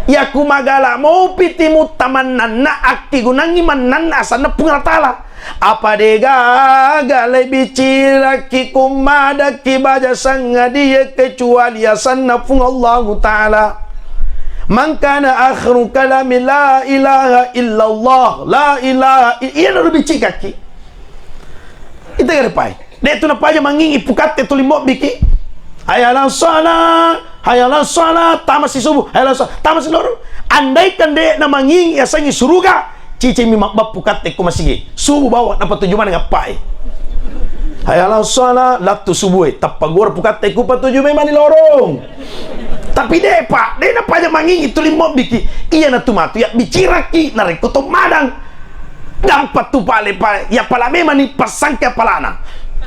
yaku magala mau pitimu tamannan na akti gunangi manan asana pungatala apa dega gale bicara ki kumada ki baja sanga dia kecuali asana pung Allah Ta'ala man kana akhiru kalami la ilaha illallah la ilaha iya no bicara ki itu gerpai dia tu na paja mangingi pukat tu limo biki hayalan salat tamasi subuh hayalan salat tamasi loro andaikan dia na mangingi asangi suruga cici mi makbab pukat te kumasigi subuh bawa napa tujuan ngapai hayalan salat latu subuh tapagor pukat te ku patuju memang ni lorong tapi dia pak dia na paja mangingi tu limo biki iya na tumatu ya biciraki na rekoto madang dampat tu pale ya pala memang ni pasangke palana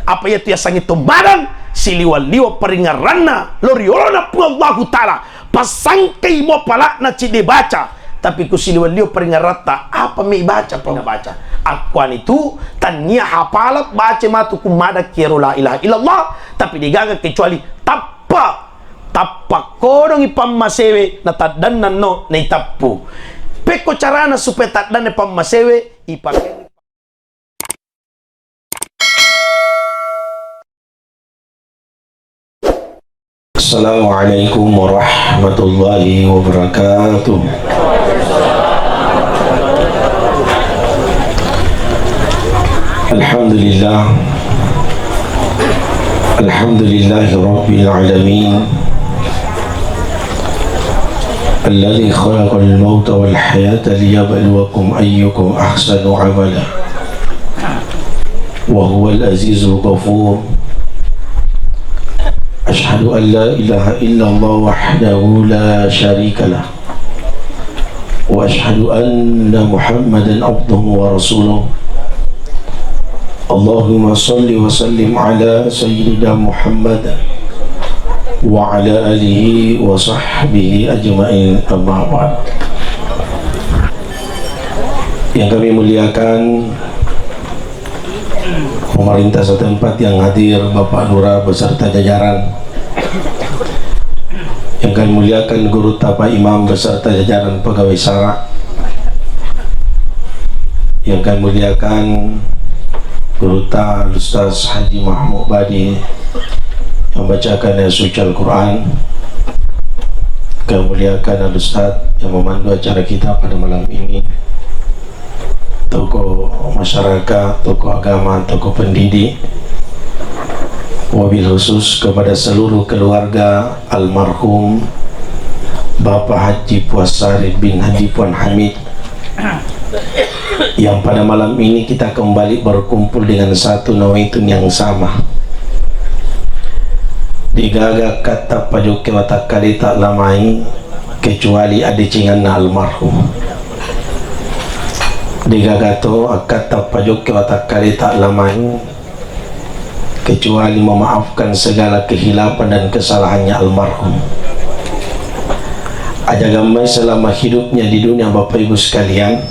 apa ya tu ya sangi tumbadang siliwa-liwa peringaranna loriolona pu Allah Ta'ala pasangke mo pala na cide baca tapi ku siliwa-liwa peringarata apa mi baca pernah baca akuan itu tanya hafala baca matu kumada kiro la ilaha illallah tapi digaga kecuali tappa kodong ipammasewe na taddan no na itappu peko carana supaya taddan ipammasewe ipakai. Assalamualaikum warahmatullahi wabarakatuh. Alhamdulillah Alhamdulillahi rabbil alamin alladhi khalaqal mauta wal hayata liyabluwakum ayyukum ahsanu amala wa huwal azizul ghafur. أشهد أن لا إله إلا الله وحده لا شريك له وأشهد أن محمدا عبده ورسوله. اللهم صل وسلم على سيدنا محمد وعلى آله وصحبه أجمعين أما بعد. Yang kami muliakan pemerintah setempat yang hadir, Bapak Lurah beserta jajaran, yang kami muliakan Guru Tapa Imam beserta jajaran pegawai SARA, yang kami muliakan Guru Ta Ustaz Haji Mahmud Badi yang bacakan ayat suci Al-Quran, kami muliakan Ustaz yang memandu acara kita pada malam ini, tokoh masyarakat, tokoh agama, tokoh pendidik, wabil khusus kepada seluruh keluarga almarhum Bapak Haji Puasari bin Haji Puan Hamid yang pada malam ini kita kembali berkumpul dengan satu nawaitun yang sama. Digaga kata pajuke watakali tak lamai kecuali adicingan almarhum. Digagato kata pajuke watakali tak lamai kecuali memaafkan segala kehilapan dan kesalahannya almarhum. Ajagamai selama hidupnya di dunia Bapak Ibu sekalian,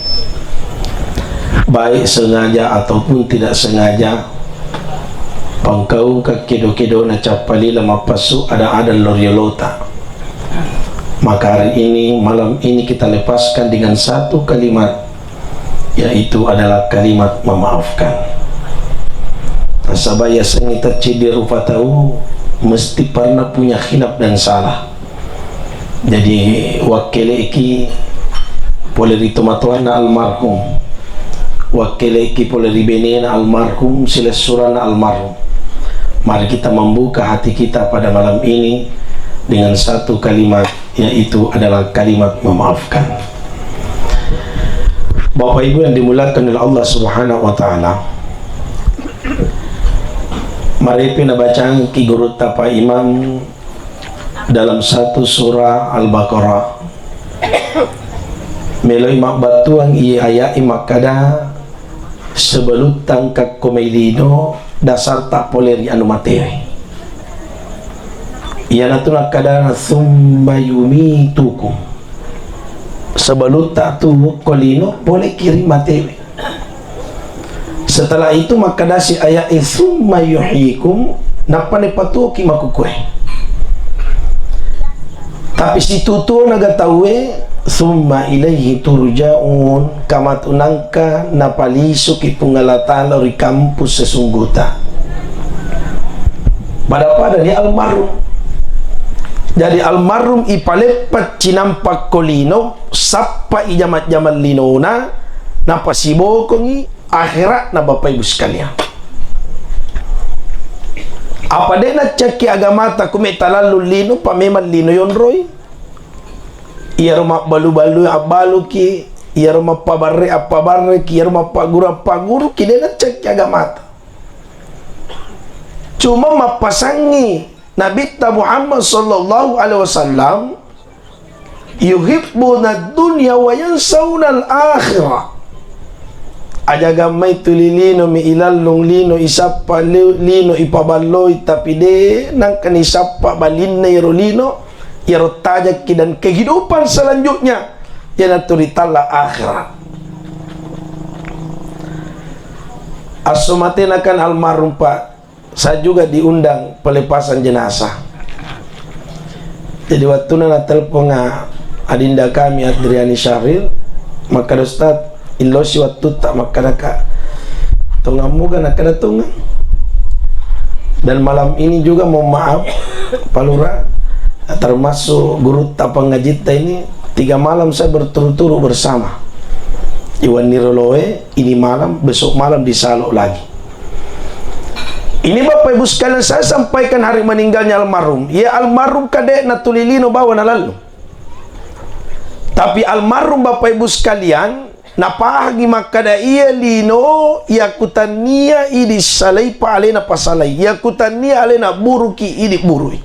baik sengaja ataupun tidak sengaja, pangkau kekedo-kedo na capali lama pasu ada loriolota. Maka hari ini, malam ini kita lepaskan dengan satu kalimat, yaitu adalah kalimat memaafkan. Sabaya sengi tercidir rupa tahu mesti pernah punya khilaf dan salah. Jadi wakile iki boleh ditomatuan almarhum, wakile iki boleh dibenin almarhum, silesuran almarhum. Mari kita membuka hati kita pada malam ini dengan satu kalimat, yaitu adalah kalimat memaafkan. Bapak Ibu yang dimuliakan oleh Allah Subhanahu wa Ta'ala, mari kita baca Ki Guru Tapa Imam dalam satu surah Al-Baqarah. Meloi mak batuang iya ayat imak kada sebelum tangkap komelino dasar tak poleri anu materi. Ia natuna kada sumba yumitukum. Sebelum tak tu kolino boleh kirim materi. Setelah itu maka dasi ayat summa yuhyikum napane patuki makukue. Tapi si tutu naga tawe thumma ilaihi turja'un, kamatunangka napaliso ki pungalatan ori kampus sesungguhta. Pada ni almarhum. Jadi almarhum ipalepat cinampak kolino sapa ijamat-jaman linona napasibokongi akhirat na Bapak Ibu sekalian. Apa de na ceki agama ta kumetalalu lino pameman lino yon roy. Iya rumah balu-balu abalu ki, iya rumah pabarre ki, iya rumah paguru ki de na ceki agama ta. Cuma mapasangi Nabi Muhammad sallallahu alaihi wasallam yuhibbuna dunya wa yansawna al-akhirah. Aja gamay tulilino mi ilalong lino isapa lino ipabaloy tapi de nang kanisapa balin na lino irotajak dan kehidupan selanjutnya yang naturitala akhirat. Asumatin akan almarhum Pak, saya juga diundang pelepasan jenazah. Jadi waktu na telepon adinda kami Adriani Syaril, maka Ustaz ilosi waktu tak makadaka tongamu kan akada tonga. Dan malam ini juga mau maaf Pak Lurah, termasuk guru tapang ngajita ini 3 malam saya berturut-turut bersama Iwan Niroloe, ini malam, besok malam di Salok lagi. Ini Bapak Ibu sekalian saya sampaikan hari meninggalnya almarhum. Ya almarhum kadek natulilino bawa na lalu. Tapi almarhum Bapak Ibu sekalian napahagi makada iya lino yakutania idi salai pa alena pasalai yakutania alena buruki idi burui.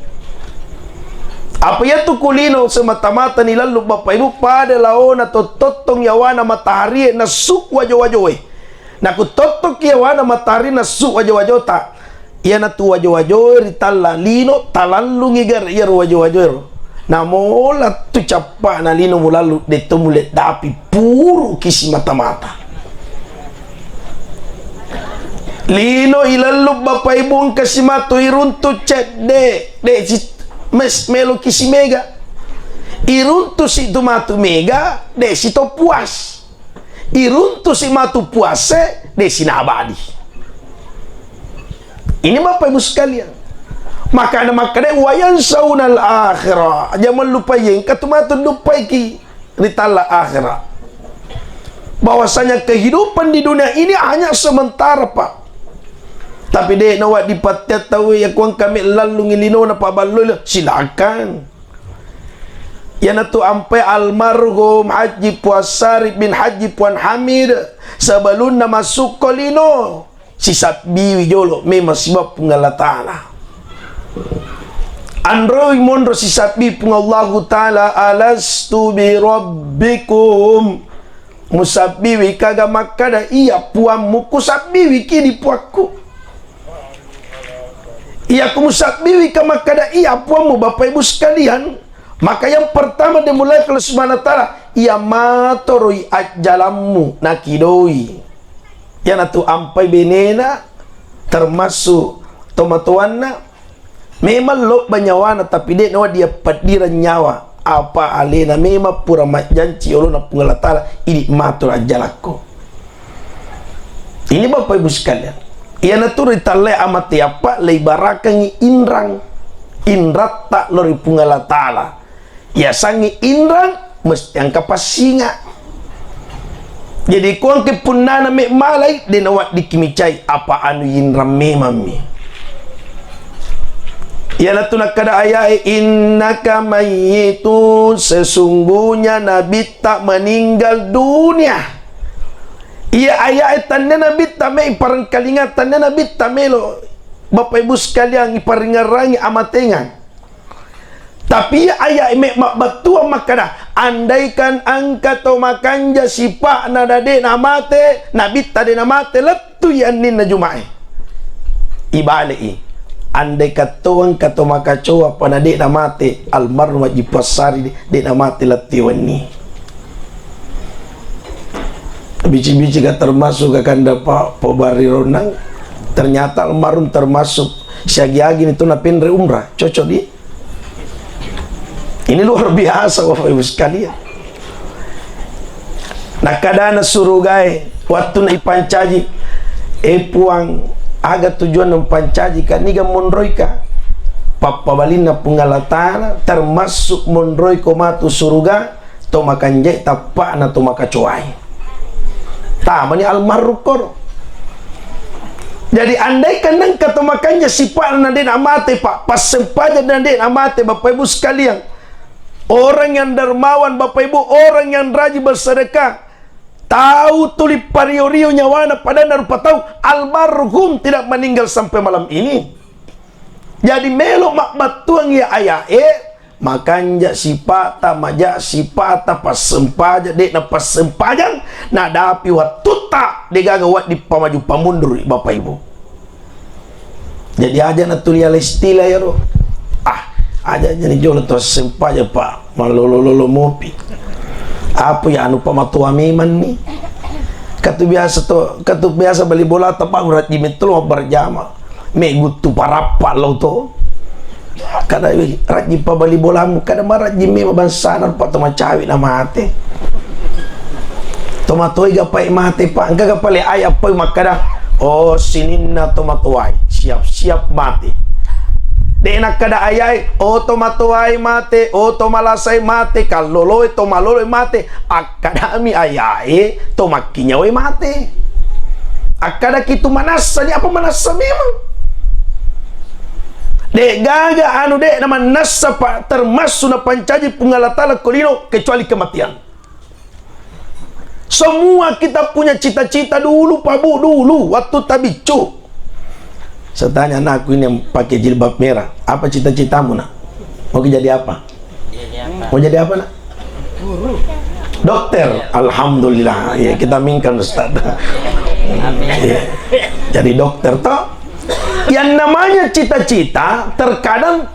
Apa ya tu kulino semata-mata ni lalu Bapak Ibu pada laona tototong yawana matahari na suk wajo-wajoe. Na kutotok yawana matahari na suk wajo-wajota. Ia na tu wajo-wajoe ritala lino talalungi gar iya wajo-wajoe. Namola tu capa na lino mulalu de tomulet dapi puru kisi mata-mata. Lino ilalu Bapak Ibu kasimato iruntu cek de si mes melo kisi mega. Iruntu si matu mega de si to puas. Iruntu si matu puase de si nabadi. Ini Bapak Ibu sekalian. Maka wayan saunal akhirah. Jangan lupa yang katumatun lupai ki ritala akhirah. Bahwasanya kehidupan di dunia ini hanya sementara Pak. Tapi dek nawat dipatiat tahu ya kuang kami lalu ngilino na pabalul silakan. Ya natu ampai almarhum Haji Puasari bin Haji Puan Hamid sebelum na masuk kolino sisat biwi jolo memang sebab pengalatana. Androi mondro si sabi pung Allah Ta'ala alastu bi rabbikum musabiwi kaga makada iya puamu kusabiwi kini puaku iya kumusabiwi kamakada iya puamu Bapak Ibu sekalian. Maka yang pertama dimulai kalau Subhanahu wa ta'ala iya matoroi ajalamu nakidoi ya natu ampai benena termasuk tomatuanna. Memang lo banyawana tapi dia nawa dia padiran nyawa apa alena memang pura janji Allah na pengalatala ini matur ajalako. Ini Bapak Ibu sekalian. Ia naturi talai amati apa lay barakangi inrang inratta lori pengalatala. Ya sangi inrang mesti angka pasinga. Jadi kuang kepunana me malai dia nawa dikimicai apa anu inrang memang mi. Ialah tu nak kada ayat innaka mayyitun, sesungguhnya Nabi tak meninggal dunia. Ia ayat tanda Nabi tak me parang kalingat tanda Nabi tak melo Bapak Ibu sekalian iparingarangi amatengan. Tapi ayat me batua makana andaikan angka to makanja sipa na dade namate Nabi tade namate letu yanin na jumae. Ibali andai katuang katu makacoa pada dek namate almarhum Haji Pasari dek namate latiwan ni bici-bici ka termasuk akan dapat pobari ronang ternyata almarhum termasuk siagi-agi itu na penre umrah cocok di ini luar biasa Bapak Ibu sekalian. Nakadana surugai waktu na ipancaji puang aga tujuan ng pancaji ka niga monroy ka papabalin na pungalatana termasuk monroy ko matu suruga to makanje tapa na to makacuai tama ni almarukor. Jadi andai kanang katumakannya sifat na din amate pak pasempaja na din amate Bapak Ibu sekalian, orang yang dermawan Bapak Ibu, orang yang rajin bersedekah, tahu tulip pario-rio nyawana pada narupa tahu almarhum tidak meninggal sampai malam ini. Jadi melo mak batuang ya ayah makanya sipata majak sipata pasempaja dek na pasempajang na dapi watuta digagawat di pamaju pamundur Bapak Ibu. Jadi aja na tulia lestila ya ro. Aja nih jolo to sempaja pak malolo mopi. Apa ya anu pamatua miman nih? Katu biasa beli bola tapak urat jimit lo berjama. Megutu parapa lo to. Kada rajin pa bali bolamu kada marajin me mabansanan pa toma cawi na mate tomatoy gapay mate pa ang gagapali ay apoy makada sinin na tomatoy siap mate de nakada ayay tomatoy mate tomalasay mate kaloloy tomaloloy mate akadami ayay tomakinyaway mate akada kitu manasa di apa manasa memang. Dek gaga anu dek nama nasa pak termasuk na pancaji pungalatala kolino kecuali kematian. Semua kita punya cita-cita dulu Pak Bu dulu waktu tabicu. Saya tanya anakku ini yang pakai jilbab merah, apa cita-citamu nak? Mau jadi apa? Mau jadi apa nak? Guru. Dokter. Alhamdulillah. Ya kita minkan Ustaz. Ya. Jadi dokter toh. Yang namanya cita-cita terkadang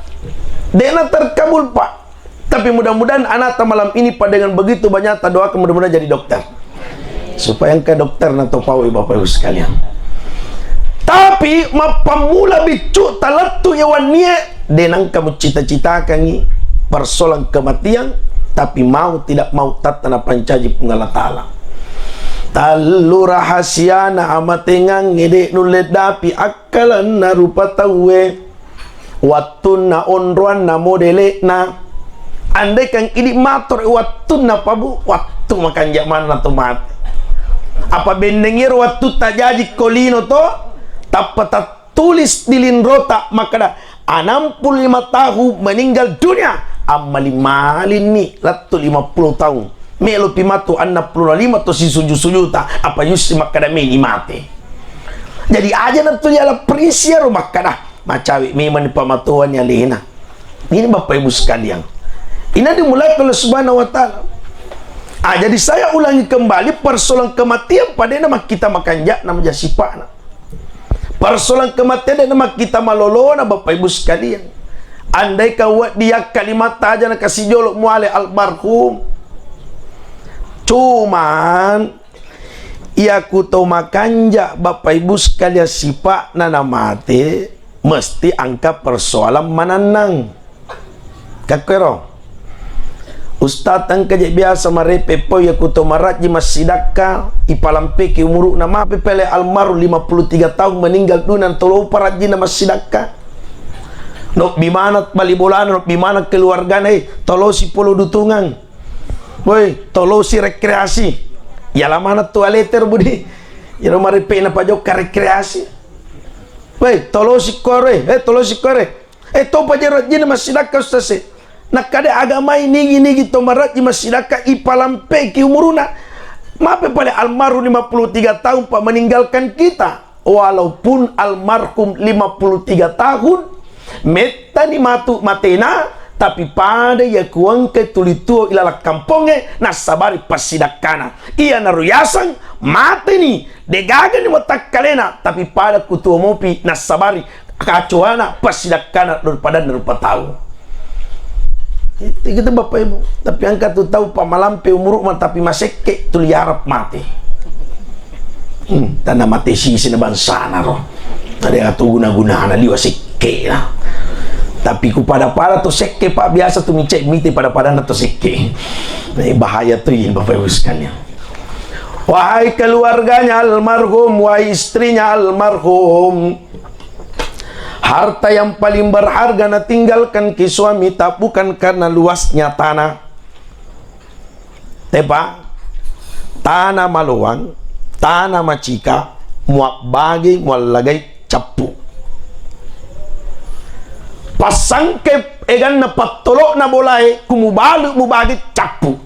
dena terkabul Pak. Tapi mudah-mudahan anak malam ini pada dengan begitu banyak doakan mudah-mudahan jadi dokter. Supaya ke dokter na topawi Bapak Ibu sekalian. Tapi mapamula bicu talatu yawannya denang kamu cita-citakan ni persoalan kematian tapi mau tidak mau tatana pancaji pungalatala. Talu rahasia na amatengang ngede nulet dapi akalan na rupa tawe waktu na onruan na modele na andai kang ini matur waktu na pabu waktu makan zaman na tomat apa bendengir waktu tajaji kolino to tapata tulis dilinrota makada 65 tahun meninggal dunia amali-malin ni latu 50 tahun melo pimatu 65 to si suju-sujuta apa yusi makadami ni mate. Jadi aja na tu yala prisia rumah kada macawi memang pamatuan yang lehina. Ini Bapak Ibu sekalian. Ini dimulai oleh Subhanahu wa taala. Jadi saya ulangi kembali persoalan kematian pada nama kita makan jak nama jasipana. Persoalan kematian nama kita malolona Bapak Ibu sekalian. Andai kau dia kalimat aja nak kasih jolok muale almarhum. Cuman ia kuto makanja Bapak Ibu sekalian sifat nana mate mesti angka persoalan mananang kakero Ustaz ang kajak biasa marepe po ya kuto maraji masidaka ipalampe ki umuru nama pepele almaru 53 tahun meninggal dunan tolo paraji na masidaka nok bimana balibolan nok bimana keluargana tolo si polo dutungan. Woi, tolo si rekreasi. Ya la mana toileter budi. Ya no maripe na pajok ka rekreasi. Woi, tolo si kore. Tolo si kore. To pajerat jina masidaka ustase. Nakade agama ini to marat di masidaka ipalampe ki umuruna. Mape pale almarhum 53 tahun Pak meninggalkan kita. Walaupun almarhum 53 tahun meta ni matu matena tapi pada ya kuang ke tulitu ilala kampongnya nasabari pasidakana iya naruyasan mati ni degaga ni matakalena tapi pada kutua mopi nasabari kacuana pasidakana daripada nerupa tahu itu Bapak Ibu tapi angka tu tahu pamalampe umur tapi maseke tuliarap mati tanda mati sisi na bansana ro ada atu guna-guna na liwa seke lah. Tapi ku pada tu seke Pak biasa tu micek miti pada na tu seke. Bahaya tu ini Bapak Ibu sekalian. Wahai keluarganya almarhum, wahai istrinya almarhum, harta yang paling berharga na tinggalkan ki suami tak bukan karena luasnya tanah. Tepa, tanah maluang, tanah macika, muak bagi, muak lagay capu. Pasangkep egan na patulok na bolay, kumubalu mubagi capu.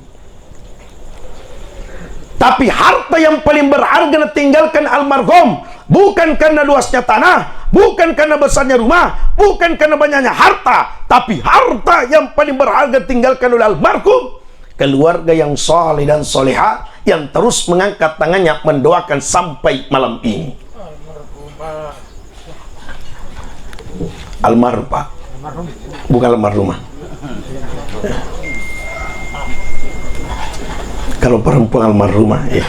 Tapi harta yang paling berharga na tinggalkan almarhum bukan karena luasnya tanah, bukan karena besarnya rumah, bukan karena banyaknya harta, tapi harta yang paling berharga tinggalkan oleh almarhum keluarga yang soleh dan soleha yang terus mengangkat tangannya mendoakan sampai malam ini. Almarhum Pak, bukan almarhumah. Kalau perempuan almarhumah ya.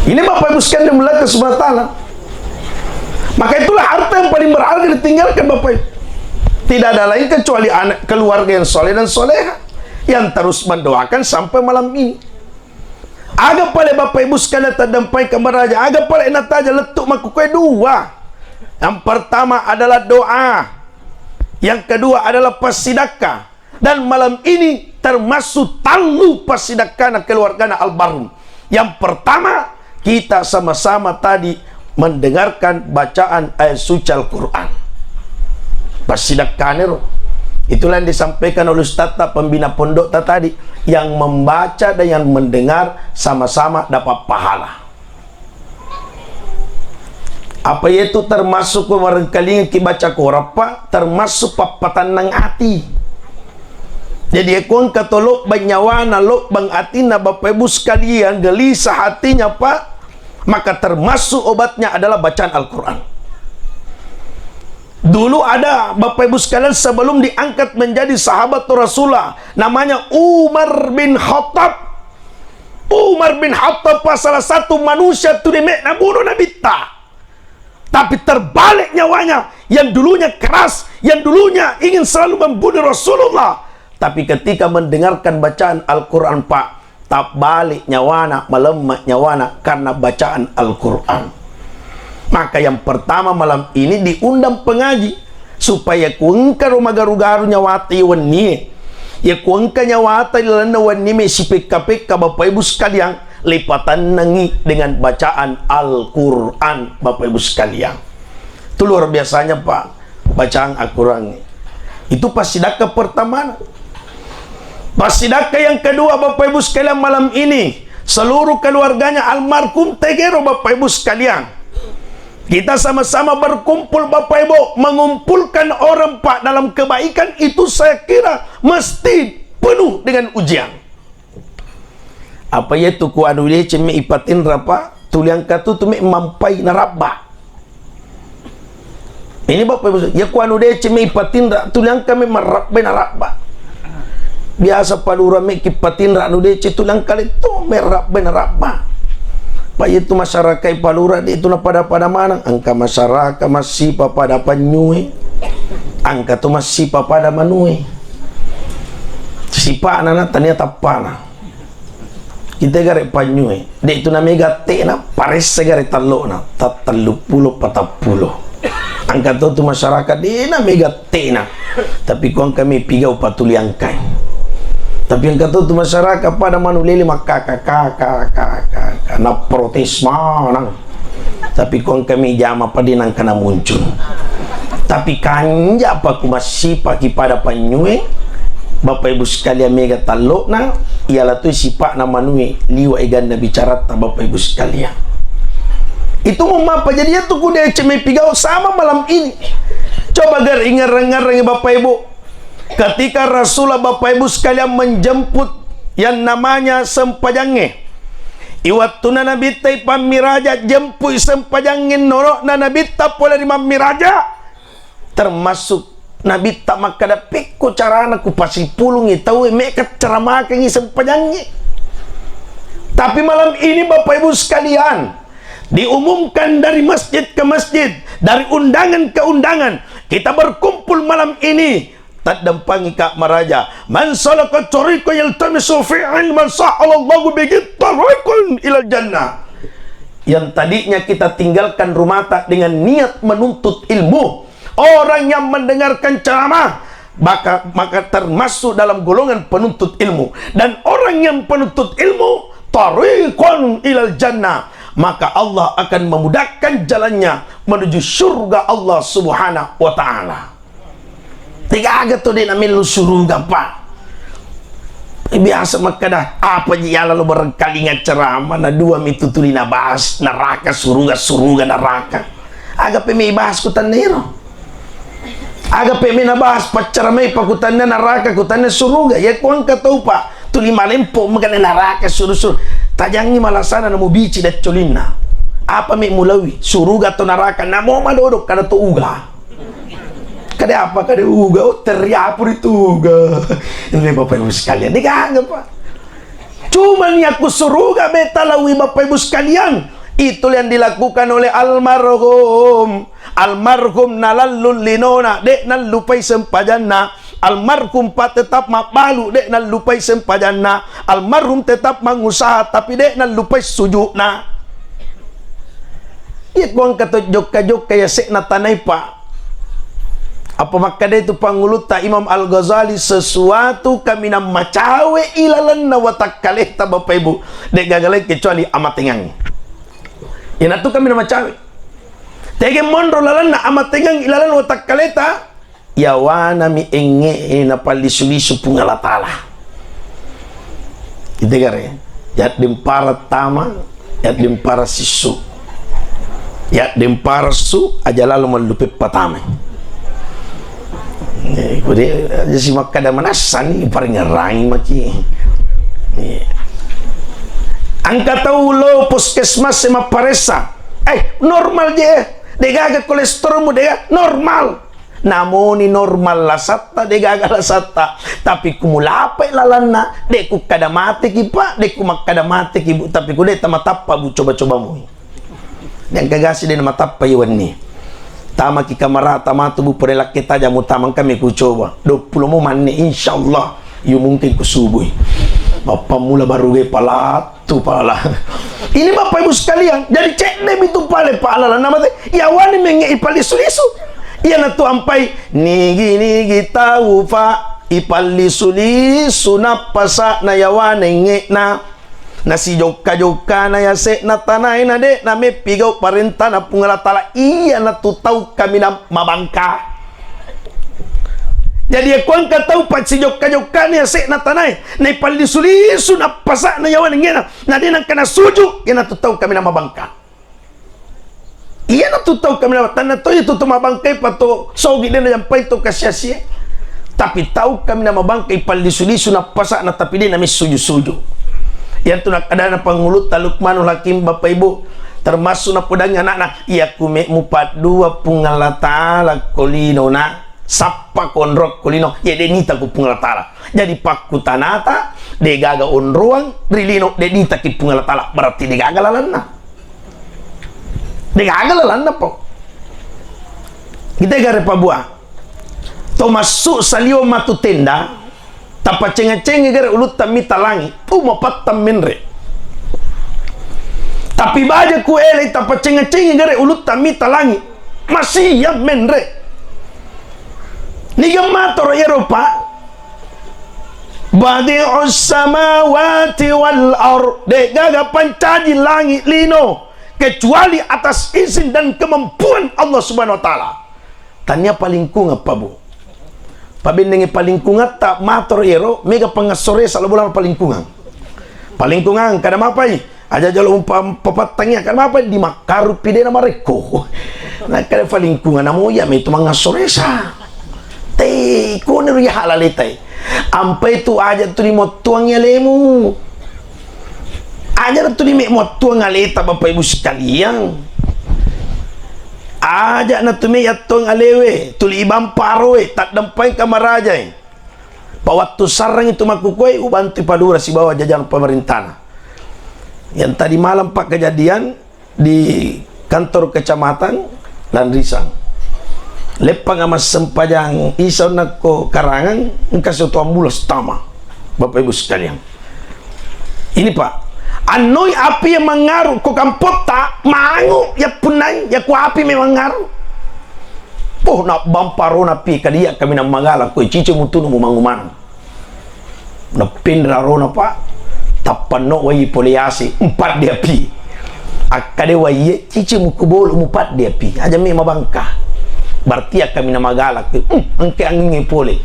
Ini Bapak Ibu sekalian dimulai ke sebelah tanah. Maka itulah harta yang paling berharga ditinggalkan Bapak Ibu. Tidak ada lain kecuali anak keluarga yang soleh dan soleha yang terus mendoakan sampai malam ini. Aga pala Bapak Ibu sekalian terdampai kemaraja. Aga pala inataja letuk makukai dua. Yang pertama adalah doa. Yang kedua adalah pasidakah. Dan malam ini termasuk talu pasidakah keluarga almarhum. Yang pertama, kita sama-sama tadi mendengarkan bacaan ayat suci Al-Quran. Pasidakah itulah yang disampaikan oleh Ustaz pembina pondok tadi, yang membaca dan yang mendengar sama-sama dapat pahala. Apa itu termasuk barangkali yang baca korapa, termasuk papatan ng hati. Jadi kung katulok banyawana lok bang atina Bapak Ibu sekalian gelisah hatinya Pak, maka termasuk obatnya adalah bacaan Al-Quran. Dulu ada Bapak Ibu sekalian sebelum diangkat menjadi sahabat Rasulullah, namanya Umar bin Khattab. Umar bin Khattab salah satu manusia tu nak bunuh Nabi tapi terbalik nyawanya. Yang dulunya keras, yang dulunya ingin selalu membunuh Rasulullah, tapi ketika mendengarkan bacaan Al-Quran Pak, tak balik nyawana, melemah nyawana karena bacaan Al-Quran. Maka yang pertama malam ini diundang pengaji supaya kuengka rumah garu-garu nyawati wani, ya kuengka nyawata ilana wani me sipeka-peka Bapak Ibu sekalian lipatan nangi dengan bacaan Al-Quran Bapak Ibu sekalian. Itu luar biasanya Pak bacaan Al-Quran. Itu pasidakah pertama. Pasidakah yang kedua Bapak Ibu sekalian malam ini, seluruh keluarganya almarhum Tegero Bapak Ibu sekalian, kita sama-sama berkumpul Bapak Ibu, mengumpulkan orang Pak dalam kebaikan itu saya kira mesti penuh dengan ujian. Apa yaitu ku adule ceme ipatin rapa tuliang katu tume mampai naraba. Ini Bapak Ibu, ya ku adule ceme ipatin ra tuliang kami marabbe naraba. Biasa palura me kipatin ra adule tuliang kali tu merabbe naraba. Pak itu masyarakat palura di itu na pada mana angka masyarakat masih pada panyui, angka tu masih pada manui, sipa anak tania tapana kita gare panyui di itu na mega tena pares segare talo na tatalu pulo patapulo angka tu masyarakat di na mega tena tapi kung kami pigau patuliangkan. Tapi yang kata tu masyarakat pada manulili makaka na protes manang. Tapi kung kami jama pa din ang kana muncul. Tapi kanya pa kumasi pa pada panyue Bapak Ibu sekalian mega talo na ialah tu sipa na manue liwa igan na bicara ta Bapak Ibu sekalian. Itu mapa jadi itu kuda ceme pigau sama malam ini. Coba ingar-ingar Bapak Ibu. Ketika Rasulullah Bapak Ibu sekalian menjemput yang namanya Sempajange, iwatuna Nabi tay pamiraja jemput Sempajangin norok na Nabi ta pola di mamiraja, termasuk Nabi tak makada peko carana ku pasipulung tahu mereka ceramah kengi Sempajange. Tapi malam ini Bapak Ibu sekalian diumumkan dari masjid ke masjid, dari undangan ke undangan, kita berkumpul malam ini tak dampangi Kak Maraja. Man salaka tariqan yaltamisu fi ilman sa'alallahu bihi tariqan ilal jannah. Yang tadinya kita tinggalkan rumah tak dengan niat menuntut ilmu, orang yang mendengarkan ceramah maka termasuk dalam golongan penuntut ilmu. Dan orang yang penuntut ilmu tariqan ilal jannah, maka Allah akan memudahkan jalannya menuju surga Allah Subhanahu wa ta'ala. Tiga agak tu dia nak melu surga pak. Biasa maka dah apa je ya lalu berkali ceramah na dua mitu tuli na bahas neraka surga neraka. Agak pemi bahas kutan nero. Agak pemi na bahas pacaramai pakutannya neraka kutannya surga. Ya kuang katau pak tuli malempo makan neraka surga. Tajangi malasana na mubici dat colina. Apa mi mulawi surga atau neraka namo madodok kada tu uga. Kada apa kada uga, oh teriapur itu uga. Ini Bapak Ibu sekalian, dikanggap pak. Cuman yaku surga betalawi Bapak Ibu sekalian. Itu yang dilakukan oleh almarhum nalallul linona dek nan lupai sempajanna. Almarhum pak tetap mabalu dek nan lupai sempajanna. Almarhum tetap mengusaha tapi dek nan lupai sujudna. Ia kuang kata jokka ya sekna tanai pak. Apa makanya itu panguluta Imam Al-Ghazali sesuatu kami nam macawe ilalan na watak kalehta Bapak Ibu dek gagalai kecuali amatengang. Ina tu kami nam macawe. Tege mondro lalan na amatengang ilalan watak kalehta yawana mi enge na palisulisu pungalatala. Ite gare yat dimpara tama yat dimpara sisu yat dimpara su aja lalu melupe patame. Kode aja si makada manasan ni paling ngerangi maki. Angka taulo puskesmas sama paresa. Normal je. Degaga kolesterolmu dega normal. Namun ni normal lasata degaga lasata. Tapi kumulape lalana deku kada mati kipa deku makada mati kibu tapi kude tamatapa bu coba-coba mu. Yang kagasi den matapa iwan ni. Tama ki kamera tama tubuh perelak kita jamu tamang kami ku coba 20 mu manne insyaallah yu mungkin ku subuh. Bapak mula baru ge palatu pala. Ini Bapak Ibu sekalian, jadi cek deh itu pale pala nama teh ya wani menge ipali sulisu. Iya na tu ampai nigi tahu fa ipali sulisu napasa na yawane ngena. Nasi joka na yase na tanay na de na may pigaw parinta na pungalatala iya na tutaw kami na mabangka. Jadi ako ang kataw pat si joka na yase na tanay na ipalisuliso na pasa na yawan nga na di nang kanasujo iya na tutaw kami na mabangka. Iya na tutaw kami na tan na to ito tumabangkay pa to sogi din na yan pa ito kasyasya. Tapi tahu kami na mabangkay ipalisuliso na pasa na tapi din na may sujo-sujo. Yang tu nak ada na pangulut talukmanul hakim Bapak Ibu termasuk na podang anak iya kume mupat dua pungalatala kolino na sapa konrok kolino ya denita ku pungalatala jadi paku tanata de gaga onruang rilino denita ki pungalatala berarti de gaga lalanna po kita gare pa buah to masuk salio matu tenda tapa cenga-cenga gara ulut tamita langi mapat menre tapi baja ku ele tapa cenga-cenga gara ulut tamita langi masih ya menre niga mator Eropa badi'us samawati wal ard de gaga pancaji langit lino kecuali atas izin dan kemampuan Allah Subhanahu wa taala. Tanya paling kung apa bu? Pabindingi palingkungan tak mator ero mega pengasore salah bulan palingkungan kada mapai aja jalo papatangnya kada mapai di makaru pide nama reko nah kada palingkungan namo ya itu mengasore sa te ko ne ya halaletai ampai tu aja tu di motuangnya lemu aja tu di motuang aleta Bapak Ibu sekalian. Aja na tumi yatong alewe tuli ibang paroe tak dampai kamarajay pawat tu sarang itu makukoy ubanti padura si bawah jajaran pemerintah. Yang tadi malam pak kejadian di kantor kecamatan Landrisang lepang amas sempajang isaw na ko karangan kasi ito ang mulas tama. Bapak Ibu sekalian, ini Pak, anoy api yang mengaruh ko kampota mangu ya punay ya ku api memang ngaruh. Oh na bamparo na pi kadia kami na magala ko cici mutuno mo manguman na pinraro na pa tapano wai poliasi 4 dia pi akade wai cici mukubol 4 dia pi aja me mabangka berarti kami na magala ko angke angin pole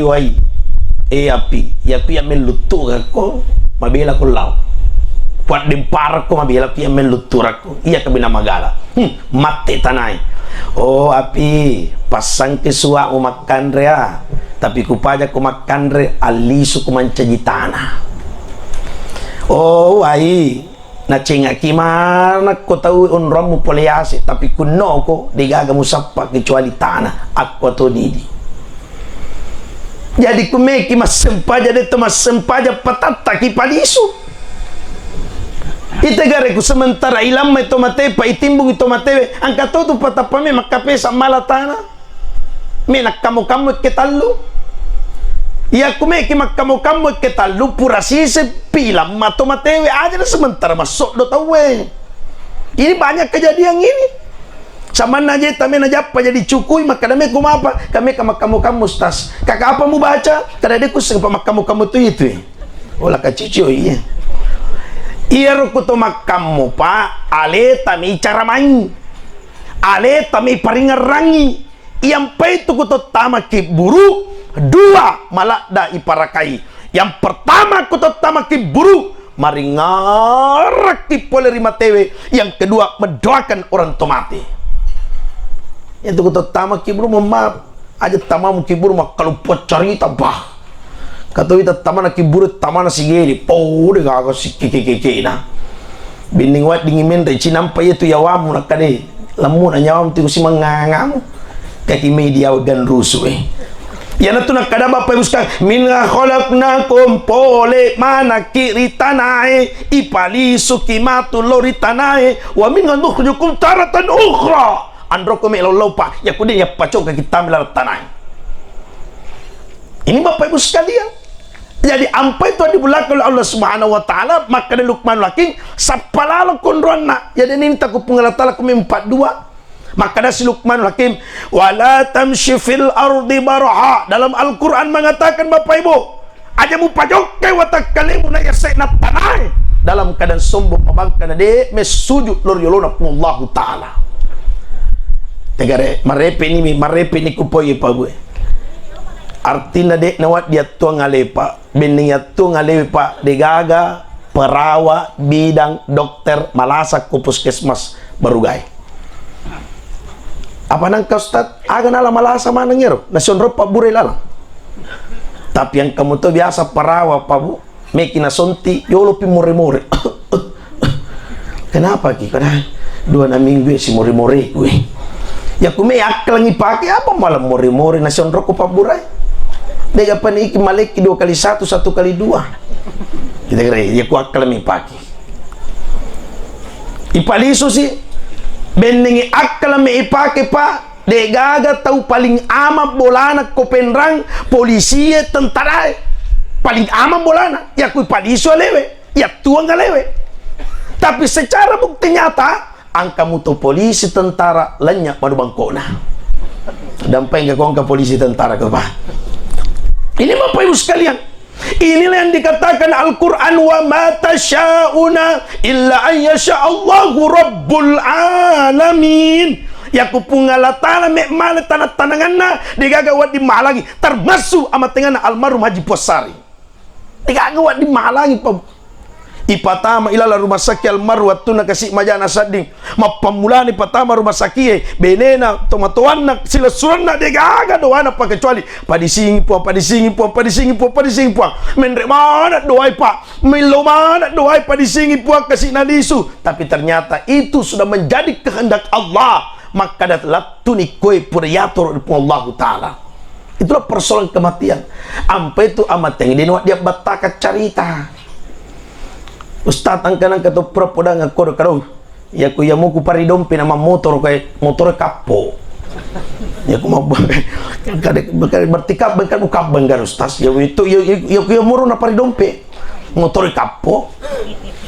wai api ya pi melutu ko mabela ko law kuat dimpar ko mabela pi melutu ko iya kami na magala mate tanay. Oh api pasang kesua umakan rea tapi kupaja kumakan re alisu kumancaji tanah. Oh ai na cenga kimana ko tahu unramu poliasi tapi kuno ko digaga musapa kecuali tanah aku to didi. Jadi kumeki masempaja de masempaja patata ki palisu. Itagareku sementara ilam may tomate pa itimbong tomate ang katoto patapame makapesa malatana me nakamo-kamo ketalo iya kume ki makamo-kamo ketalo purasise pilam matomatewe aja na sementara masuk do tawe. Ini banyak kejadian ini sama naje tame najapa jadi cukui makadame kumapa kami kamakamo-kamo stas kakak apa mu baca kada deku sing pamakamo-kamo itu ola kacicio iya. Iyaro ko to makamu pa ale tami cara main ale tami paringarangi yang itu ko to tama ki buru 2 malakda iparakai yang pertama ko to tama ki buru maringarak ki poleri matewe yang kedua mendoakan orang tomate itu ko to tama ki buru memaaf aja tamamu ki buru mak kalau pocari tabah kato ita tamana kiburu tamana sigeri pau de gago sikiki na bining wat dingimen de cinampa itu yawamu nakade lamun anyawam ti usi mangangamu kaki media gan rusu yana tu nakada Bapak Ibu sekalian minna khalaqnakum pole mana kiri tanae ipali sukimatu lori tanae wa minna nukhrijukum taratan ukhra androkum ilaupa ya kudin ya pacok kita melal tanai. Ini Bapak Ibu sekalian. Jadi apa itu dibulakkan oleh Allah Subhanahu wa taala maka di Luqman Hakim sapalalo kondrona jadi ini takut pengalatala kumi 42 maka ada si Luqman Hakim wala tamshi fil ardi baraha dalam Al-Qur'an mengatakan Bapak Ibu aja mu pajokke wa takalimu na yasna tanai dalam keadaan sombong pabangkana de mesujud lor yolona Allah taala tegare marepe ni kupoy pa gue artinya dek nawat dia tuang ngalepa bening ya tuang ngalepa degaga perawat bidang dokter malasa ku puskesmas barugay apa nang ka ustad aga nala malasa manang ngero nasion ropa buray lalang tapi yang kamu tuh biasa perawat pa bu meki na sonti yolo pi more kenapa ki kada 2 na minggu si more gue ya kume akal ngipake apa malam more nasion roko pa buray dega paniki maleki 2 kali 1 1 kali 2 kita kira ya ku akal mi paki ipaliso si benengi akal mi ipake pa degaga tahu paling ama bolana kopenrang polisi tentara paling ama bolana ya ku ipaliso lewe ya tuang lewe tapi secara bukti nyata angka mutu polisi tentara lenyap madu bangkona dan pengen ke polisi tentara ke bah. Ini Bapak Ibu sekalian, inilah yang dikatakan Al-Quran wa ma tasyauna illa an yasha Allahu rabbul alamin ya kupungala tanah mekmana tanah-tananganna digagawat di mahalagi termasuk amat tengah almarhum Haji Posari digagawat di mahalagi ipatama ilala rumah sakit almarhum tuna kasih majana sading mapamula ni patama rumah sakit benena tomatoana sila surana degaga doana pa kecuali padisingi po menre mana doai pa milo mana doai padisingi po kasih nadisu tapi ternyata itu sudah menjadi kehendak Allah maka datlah tunikoi puriatur Allah taala itulah persoalan kematian ampai itu amat yang dia bataka carita Ustaz angkanan kata propoda ngakor karo ya ku yamu ku paridompi nama motor kapo Ya aku mau bertikap bengkar ukap bengkar ustaz. Ya itu ya muru na pari dompe. Motor kapo.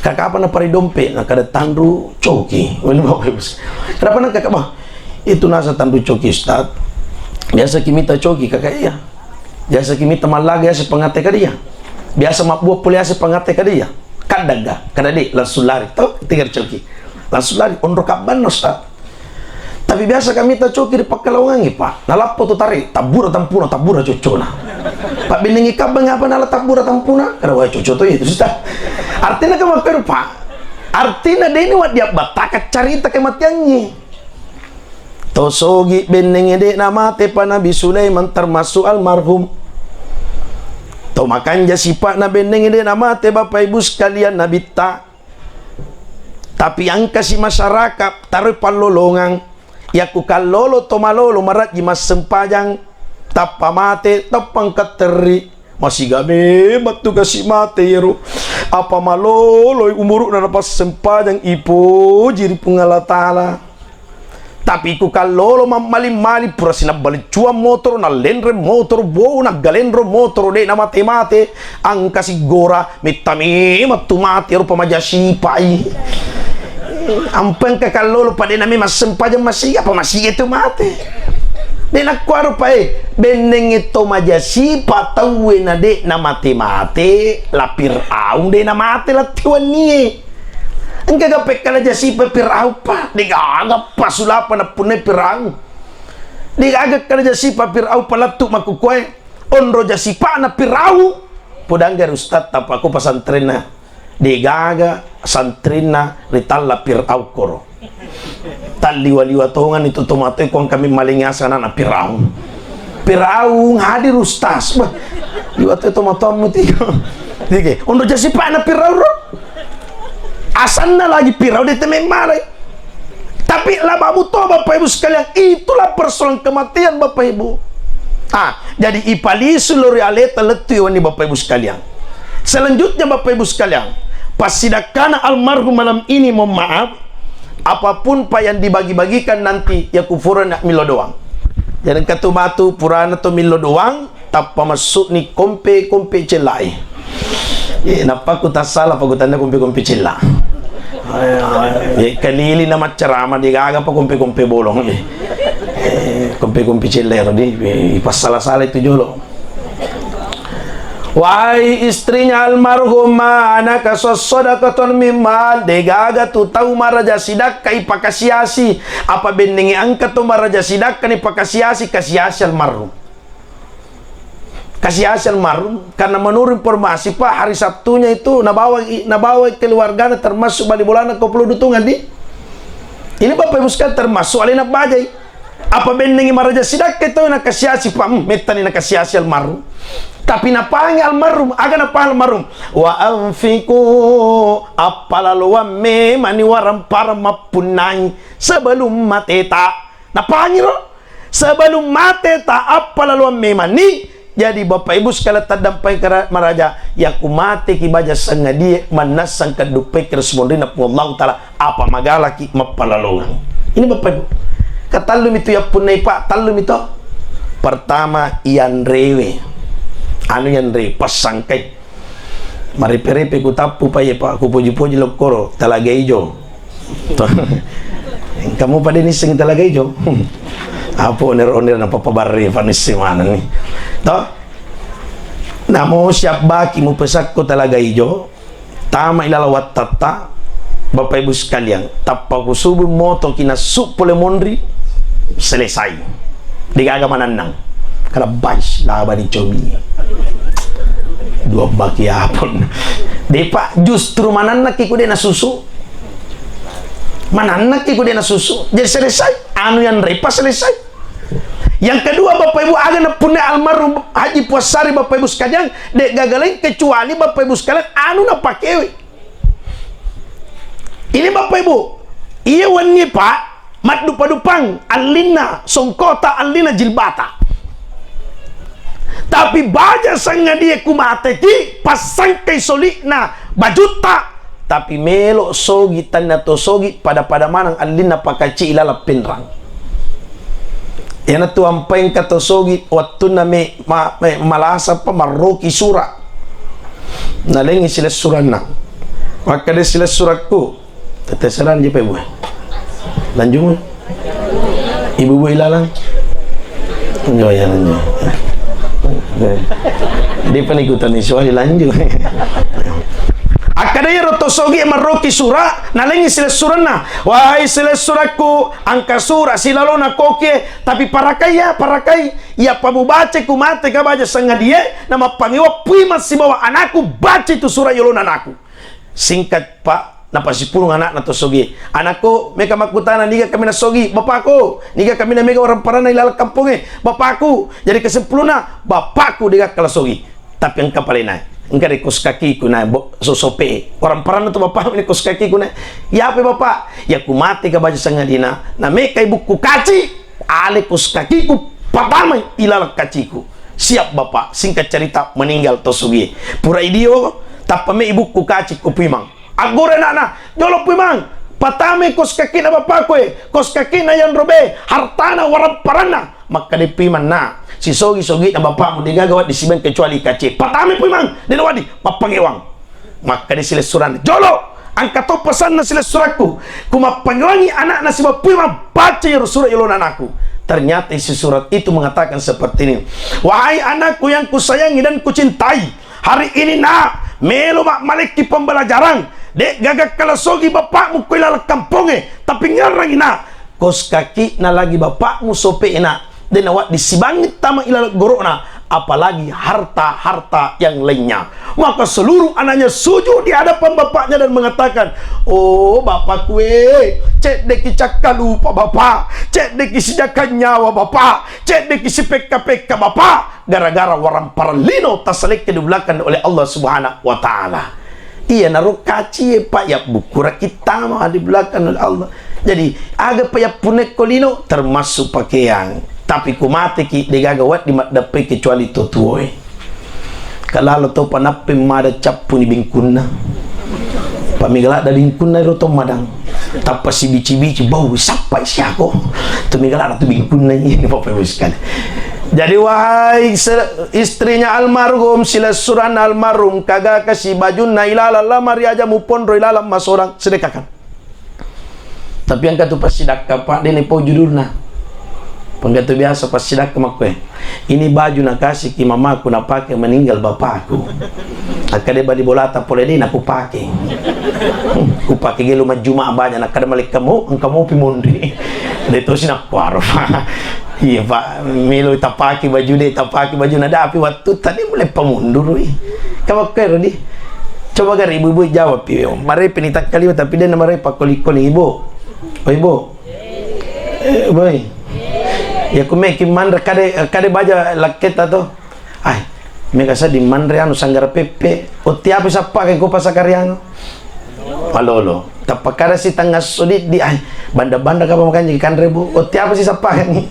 Kakak apa na pari dompe na kada tandu coki. Ini bapak ibu. Kenapa na kakak bah? Itu nasa tandu coki ustaz. Biasa kimita coki kakak iya. Biasa kimita malaga ya sepangate ka dia. Biasa mabua pulih ya sepangate ka dia. Kadaga, kada di langsung lari. Tahu tinggal coki. Langsung lari ondro kaban ustaz. Tapi biasa kami tak coki di Pakalawangi pak. Nalapo tu tarik tabura tampuna cocona. Pak beningi kabang apa nala tabura tampuna? Kada wah coco tu itu sudah. Artinya kamu peru pak. Artinya dia ini wad dia bataka carita kematiannya. Tosogi beningi de nama tepa Nabi Sulaiman termasuk almarhum. Tau makan jasi pak na beningi de nama te bapak ibu sekalian Nabi ta. Tapi yang kasih masyarakat taruh palolongan. Yaku kalolo to malolo marat jimas sempajang tapa mate tapang kateri masih gabe batu kasih mate yero apa malolo umuruk na napas sempajang ipo jiri pungala tala tapi ku kalolo mali pura sinap balik cua motor na lenre motor bo na galendro motor de na mate ang kasih gora mitami matu mate yero pamajasi pai ampang kakalolo pa din namin masampajang masiga pa masiga ito mati din nakwaro pa beneng ito majasi patawin na di na mati lapiraw di na mati latiwan niya ang kagapek ka na jasi pa piraw pa di kagap pasulapan na punay piraw di kagap ka na jasi pa piraw pa latu makukway onro jasi pa na piraw pudanggar ustad tapa ako pasantren na di gaga santrina ritalla pirau koro taliwa-liwa tongan itu tomatoy kung kami malingasa na pirau hadir ustaz bah liwa to tomato mo tiyo dige ondo jasi pa na pirau ro asan na lagi pirau di temeng maray tapi labamu to bapak ibu sekalian itulah persoalan kematian bapak ibu jadi ipalisu lorialeta letu ni bapak ibu sekalian. Selanjutnya bapak ibu sekalian, pasidakana almarhum malam ini mohon maaf, apapun pak yang dibagi-bagikan nanti ya kufuran nak milo doang. Jangan katumatu purana to milo doang, tapa masuk ni kompe celai. Napa ku tak salah pak tanda kompe celai. Kalili na macarama di gaga pa kompe bolong. Kompe celai di ipasalah-salah itu jolo. Wahai istrinya almarhumah anak sodakaton mimal degaga tu tahu maraja sidak kai pakasiasi apa bendengi angkat tu maraja sidak kan pakasiasi kasiasi almarhum karena menurut informasi pak hari Sabtunya itu nabawa keluarganya termasuk bali bolana koplo dutungan di ini bapak ibu sekalian termasuk alina bajai apa bendengi maraja sidak itu nak kasiasi pak metani nak kasiasi almarhum. Tapi napangi almarhum, aga napangi almarhum. Wa anfiku apalaluwa me maniwaram para mapunay sebelum mateta. Napangi ro? Sebelum mateta apalaluwa me mani. Jadi bapak ibu sekalian tadampai ke maraja yang umate kibaja sangadi manasang kadupay keresmondina po Allah taala apa magalaki mapalaluwa. Ini bapak ibu. Katalum itu ya punay pak, talum itu. Pertama iyan rewe. Anu yang re pasangkai mariperepe ku tapu pa ye pa ku puji-puji lokoro talaga ijo kamu pada ni sing talaga ijo apa oner na papabarri panisi mana ni to namo siap baki mu pesak ko talaga ijo tama ilalawat tata bapak ibu sekalian tappa ku subuh moto kina supole mondri selesai digaga mananang karena bais laban di cobi dua baki apun depa justru mananak iku dena susu mananak iku dena susu jadi selesai anu yang repa selesai. Yang kedua bapak ibu agak punya almarhum Haji Puasari bapak ibu sekalian dek gagalain kecuali bapak ibu sekalian anu na pakewe ini bapak ibu iya wani pak mat dupa-dupang alina songkota alina jilbata tapi baja sanga dia kumate ti pasang kay soli na bajuta tapi melo sogi tanda to sogi pada manang alina pakaci ilala pinrang Yan na tuwampay katosogi waktu na may malasa pa maroki sura. Nalingi sila suran na. Maka dia sila surat ko. Tetesaran je pa ibu. Lanjut mo. Ibu ilalang. Enjoy yan lanjut. Di panikutan ni soal lanjut. Akadaya rotosogi maroki sura, nalingi sila suran na. Wahai sila suratku, angka sura sila lo na koke, tapi parakai ya pabubace kumate ka baca sangadie, nama pangiwa puimat si bawa anakku baca itu surat yolon anakku. Singkat pak, napasipulong anak na tosogi. Anakku, meka makutana niga kami na sogi, bapakku, niga kami na mega orang parana ilal kampunge, bapakku. Jadi kesempuluna, bapakku diga kalasogi. Tapi ang kapalinay. Engkau di kos kaki ku na sosope orang peran tu bapak ni kos kaki ku na ya apa bapak ya ku mati ka baca sangadina na me kai buku kaci ale kos kaki ku pertama ilal kaciku siap bapak singkat cerita meninggal tosugi pura idio tapi me ibuku kaci ku pimang agora na jolo pimang patame kos kaki na bapak ku kos kaki na yan robe hartana warang parana maka di piman na si sogi-sogi na bapak mo di gagawat di simen kecuali kaci patami po mang dinawadi mapangewang maka di sila suran jolo ang katopasan na sila suratku kumapangewangi anak na si bapak mang baca yung surat yolon anakku. Ternyata isi surat itu mengatakan seperti ini, wahai anakku yang kusayangi dan kucintai, hari ini nak melo mak maliki pembelajaran dek gagak kalasogi bapakmu kuilal kampunge tapi ngarang ina kos kaki na lagi bapakmu sope ina dan awak disibangit tama ilal gorona apalagi harta-harta yang lainnya. Maka seluruh anaknya sujud di hadapan bapaknya dan mengatakan, oh bapak kue cek deki cakka lupa bapak, cek deki sidakan nyawa bapak, cek deki si peka-peka bapak, gara-gara warang paralino tasalik dibelakang oleh Allah subhanahu wa ta'ala. Iya naruh kaci pak ya bukura kita mah di belakang oleh Allah. Jadi agak payak punek kolino termasuk pakaian. Tapi kumate ki digagawat di dapat kecuali tutuoy. Kalau to panapim mada capu ni bingkunna. Pamigala da bingkunna roto madang. Tapa si bici-bici bau sampai siako. Tu migala tu bingkunna ini apa sekali. Jadi wahai istrinya almarhum sila suran almarhum kaga kasih baju na ilala lamari aja mupon ro ilala masorang sedekahkan. Tapi yang katu pasidak pak dene po judulna. Pengganti biasa pas sidak kemakwe. Ini baju nak kasih ki mamaku nak pakai meninggal bapakku. Akade badi bolata pole din aku pakai. Ku pakai gelu majuma banyak nak kada malik kamu pimundi. Deto sina paro. Iya pak, milo tapaki baju deh, tapaki baju nada api waktu tadi mulai pemundur. Kamakwe di. Coba gar ibu-ibu jawab piyo. Mari penitak kali tapi dia namanya pak koli-koli ibu. Oh ibu. Boy. Ya ku meki mandre kade baja laketa to. Ay, meka sa di mandre anu sanggara pepe. O tiapi sa pa kay ko pasakariano. Palolo. Tapakara si tangas sudit di ay banda-banda ka pa makanji kan rebu. O tiapi si sa pa ni.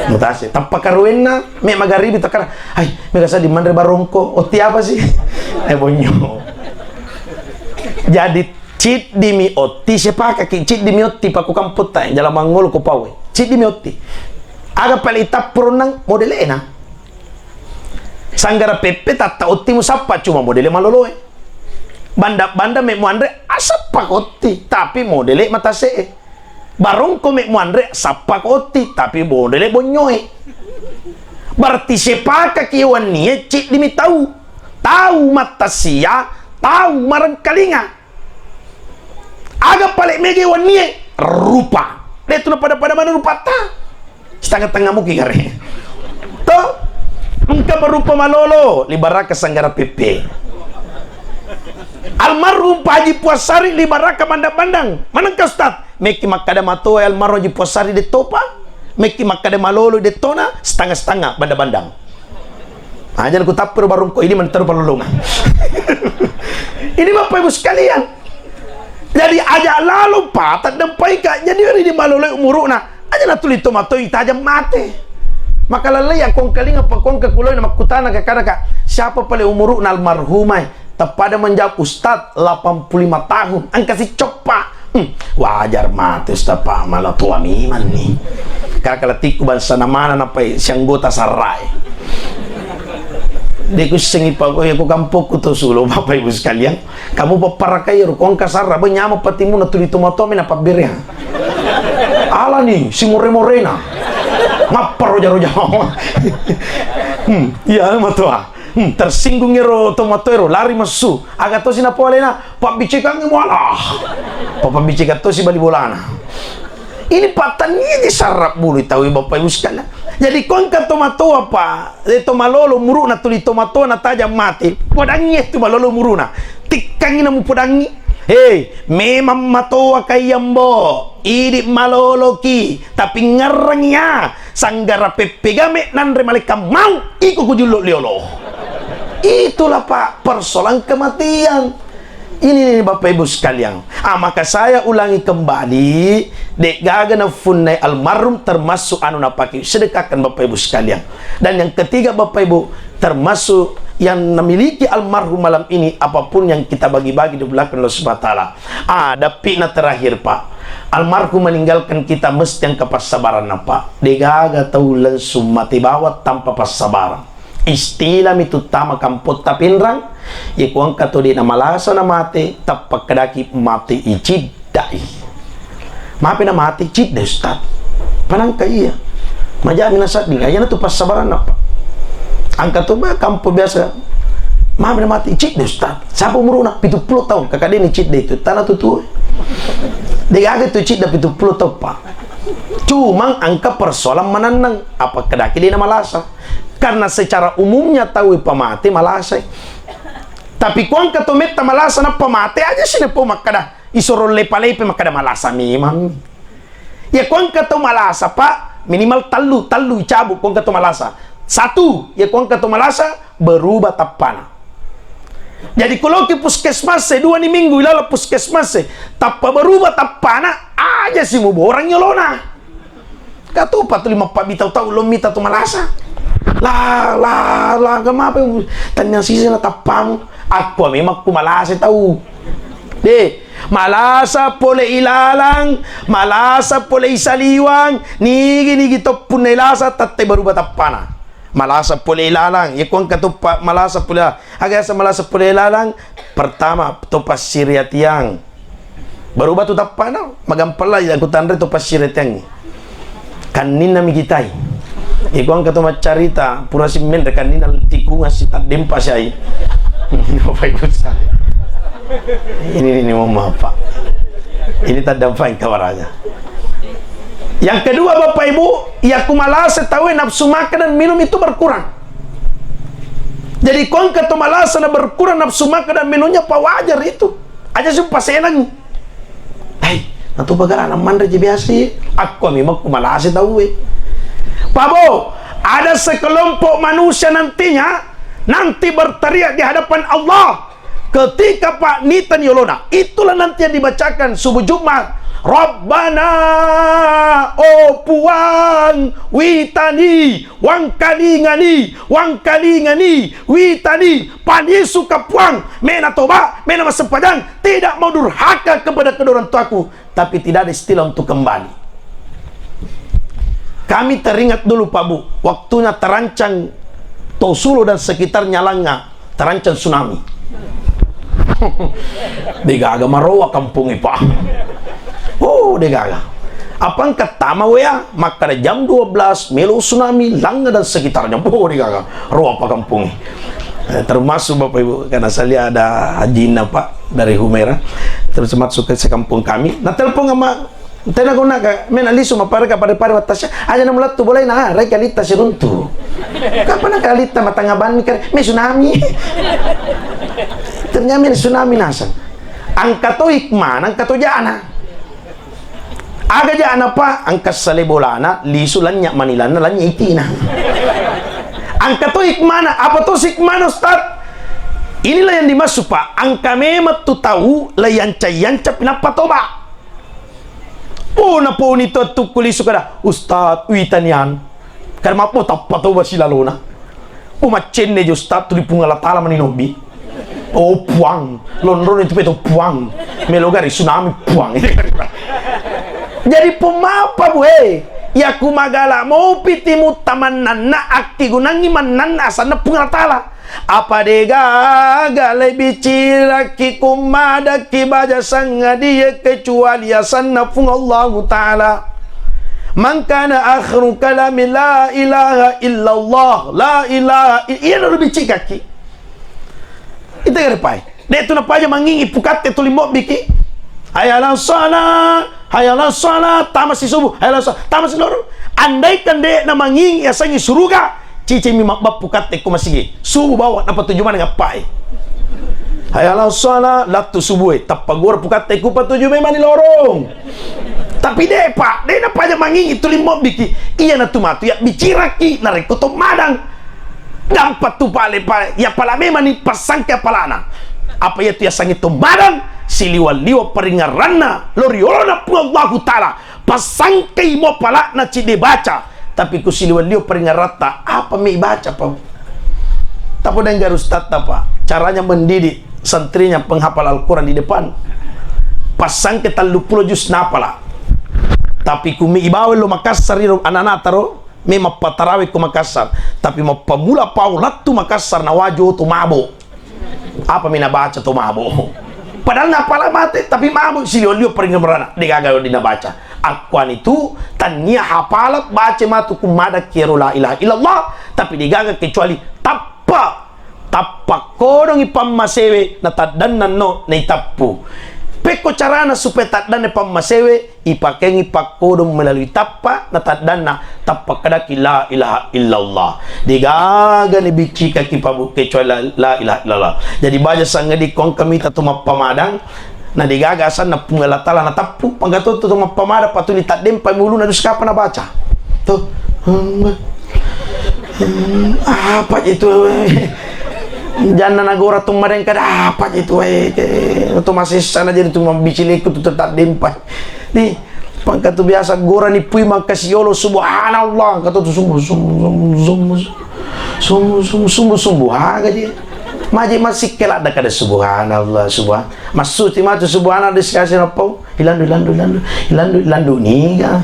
Mutase. Tapakaruin na me magaribi takara. Ay, meka sa di mandre barongko. O tiapa si. Ay bonyo. Jadi cit di mi otti siapa kaki cit di mi otti paku kamput tay jalan mangol ko pawe. Cit di mi otti. Aga palita pronang modele na sanggara pepe tata otti musapa cuma modele maloloe banda me muandre asapa kotti tapi modele matase barongko me muandre sapa kotti tapi modele bonyoe berarti sepaka kiwan nie cik dimi tahu matasia tahu marang kalinga aga pale mege wan nie rupa detu na pada mana rupa ta setengah-tengah muki kare. Toh, engkau berupa malolo, libaraka sanggara pepe. Almarhum Pak Haji Puasari libaraka bandang-bandang. Manangka Ustaz? Meki makada mato almarhum Haji Puasari de topa, meki makada malolo de tona, setengah-setengah bandang-bandang. Aja aku tapur barungko ini menteru palolongan. Ini Bapak Ibu sekalian. Jadi aja lalu patat dan paika. Jadi ini malolo umuruna. Aja na tulito matoi tajam mate. Maka lalai yang kong kalinga pa kong kakuloy na makutana ka siapa pala umuru na almarhumay tapada menjawab Ustad 85 tahun ang kasih copa wajar mate Ustad pa malah tua miman nih Kakalatiku bansa namana na pa'y siyang gota saray. Di ko singit pa ko, ko kampok ko to sulo, Bapak Ibu sekalian. Kamu paparakay, kung kasara, ba nyama pati mo na tulito-mato, may napabiri ha. Ala nih, si more-morena. Ngapar roja-roja. Iya, matua. Tersinggung ero tomatero, lari masu. Agak to sinapole na, pabicikang mo ala. Papabicikat to si balibolana. Ini patanya disarap bulu tahu Bapak Ibu sekalian. Jadi kau kan tomato apa? Itu malolo muru na tuli tomato na tajam mati. Podangi itu malolo muru na. Tikang ina mu podangi. Hei, memang matoa kayambo. Ini malolo ki, tapi ngarangnya sanggara pepegame nanre malika mau iku kujulo liolo. Itulah Pak persoalan kematian. Ini Bapak Ibu sekalian. Maka saya ulangi kembali, dek gaga na funai almarhum termasuk anu napaki sedekahkan Bapak Ibu sekalian. Dan yang ketiga Bapak Ibu, termasuk yang memiliki almarhum malam ini, apapun yang kita bagi-bagi di belakang Allah Subhanahu wa taala. Tapi na terakhir Pak, almarhum meninggalkan kita mesti yang kepasabaran Pak. Dek gaga tahu langsung mati bawah tanpa pasabaran. Istilah itu tama kampot tapinrang ya kuang kato di na malasa na mati tapak kadaki mati icidai mapi na mati cidai Ustaz panang kaya majami na saat dinga yan na tu pasabaran apa angka to ba kampo biasa mapi na mati cidai Ustaz sapo muruna 70 tahun kakade ni cidai itu tanah tutu degaga tu cidai 70 tahun Pak cuma angka persoalan mananang apa kadaki di na malasa. Karena secara umumnya tahu pamate malasa. Tapi kuang katometa malasa na pamate aja sini po makada isoro lepa-lepe makada malasa memang. Ya kuang kato malasa Pak minimal talu cabuk kuang kato malasa. Satu, ya kuang kato malasa berubah tapana. Jadi kalau ke puskesmas 2 ni minggu ilala puskesmas tapa berubah tapana aja sih mau orang nyolona. Kato patu 5 pabitau tahu lo mita to malasa. Kenapa tanya sisi na tapang ako memang kumalasa tahu malasa pole ilalang malasa pole isaliwang nigi to punelasa tatte baru batapana malasa pole ilalang yakuang katupa malasa pole agak sa malasa pole ilalang pertama to pasiriatiang baru batu tapana magampala yang kutandre to pasiriatiang kanina migitai ikuang kata macarita pura simen rekan ini tiku ngasih tadem pasai Bapak Ibu sekalian ini mama Pak ini tadam fain kawaranya. Yang kedua Bapak Ibu ya kumalasa tahu nafsu makan dan minum itu berkurang. Jadi kuang kata malasa na berkurang nafsu makan dan minumnya Pak wajar itu aja sumpah senang natu bagara naman reje biasa aku memang kumalasa tahu Pabo, ada sekelompok manusia nanti berteriak di hadapan Allah ketika Pak Nitan Yolona. Itulah nanti yang dibacakan subuh Jumat. Rabbana o puang witani wangkalingani witani panisu kapuang mena toba mena masepadang tidak mau durhaka kepada kedua orang tuaku tapi tidak ada istilah untuk kembali. Kami teringat dulu Pak Bu, waktunya terancang Tosulo dan sekitarnya Langa, terancang tsunami. Degaga marowa kampungnya Pak. Degaga. Apang katama wea, maka jam 12 melo tsunami Langa dan sekitarnya. Degaga, roa Pak kampungnya. Termasuk Bapak Ibu, karena saya ada hajina Pak dari Humera, terus masuk ke kampung kami. Nah telepon sama tena ko na ka menaliso maparka pada watasya aja na mulat tu boleh na rai kalita siruntu kapan na kalita matangaban kan may tsunami ternyata may tsunami nasan ang kato hikman ang kato jana aga jana pa ang kasalibolana liso lanya manilana lanya itina ang kato hikmana apa to hikmana Ustaz inilah yang dimaksud Pak ang kami matutahu layanca pinapatoba. Na po nito at tukuliso ka na Ustad, uwitan yan karena po tapato ba sila lona umachin na Ustad tuloy pungalatala maninobi puang lonron itu peto puang may lugar tsunami puang jadi pumapa bu ya kumagala mau pitimu taman na akti gunangi manan asana pungatala apa dega gale bicira ki kumada ki baja sanga dia kecuali asana pung Allah taala man kana akhiru kalami la ilaha illallah la ilaha iya no bicika ki ita gare pai de tu na paja mangingi pukat tu limbo biki hayalan sala tamasi subuh hayalan sala tamasi loro andaikan de na mangingi asangi suruga cici mi makbab pukat te kumasigi subuh bawa napa tujuan ngapai hayalan sala latu subuh tapagor pukat te ku patuju me mani lorong tapi de pak de na paja mangingi tu limbo biki iya na tumatu ya biciraki na rekoto madang dampat tu pale ya pala me mani pasang ke palana apa ya tu ya sangi tu madang siliwa-liwa peringaranna loriolona pu Allah taala pasang ke mo pala na cide baca tapi ku siliwa-liwa peringarata apa me baca pa tapo dan garus tata pak caranya mendidik santrinya penghafal Al-Quran di depan pasang ke 30 juz napala tapi kumi ibawe lo Makassar iro anak-anak taro me mapatarawe ko Makassar tapi mapamula paulat tu Makassar na wajo tu mabo apa mina baca tu mabo padahal napala mate tapi mabo silio-lio peringaran digagaw din na baca akuan itu tanya hafalat baca matu kumada kiro la ilaha illallah tapi digaga kecuali tappa kodong ipamasewe na taddanan no na itappu peko carana supaya taddan ipamasewe ipakengi pakodong melalui tappa na taddanna tappa kadaki la ilaha illallah digaga ni bicika kipabu kecuali la ilaha illallah jadi baca sangadi kong kami tatuma pamadang na digagasan na pungalatala na tappu panggato to mapamada patuli tadem pamulu na duska pa na baca to apa itu jangan nagora tung mereka dapat itu itu masih sana jadi tu membicili ku tu tak dempai nih pangkat tu biasa gora ni pui makasih Allah subhanallah kata tu sumbu haga je maji masih kelak dah kada subhanallah masuk timah tu subhanallah diskusi apa hilandu ni kan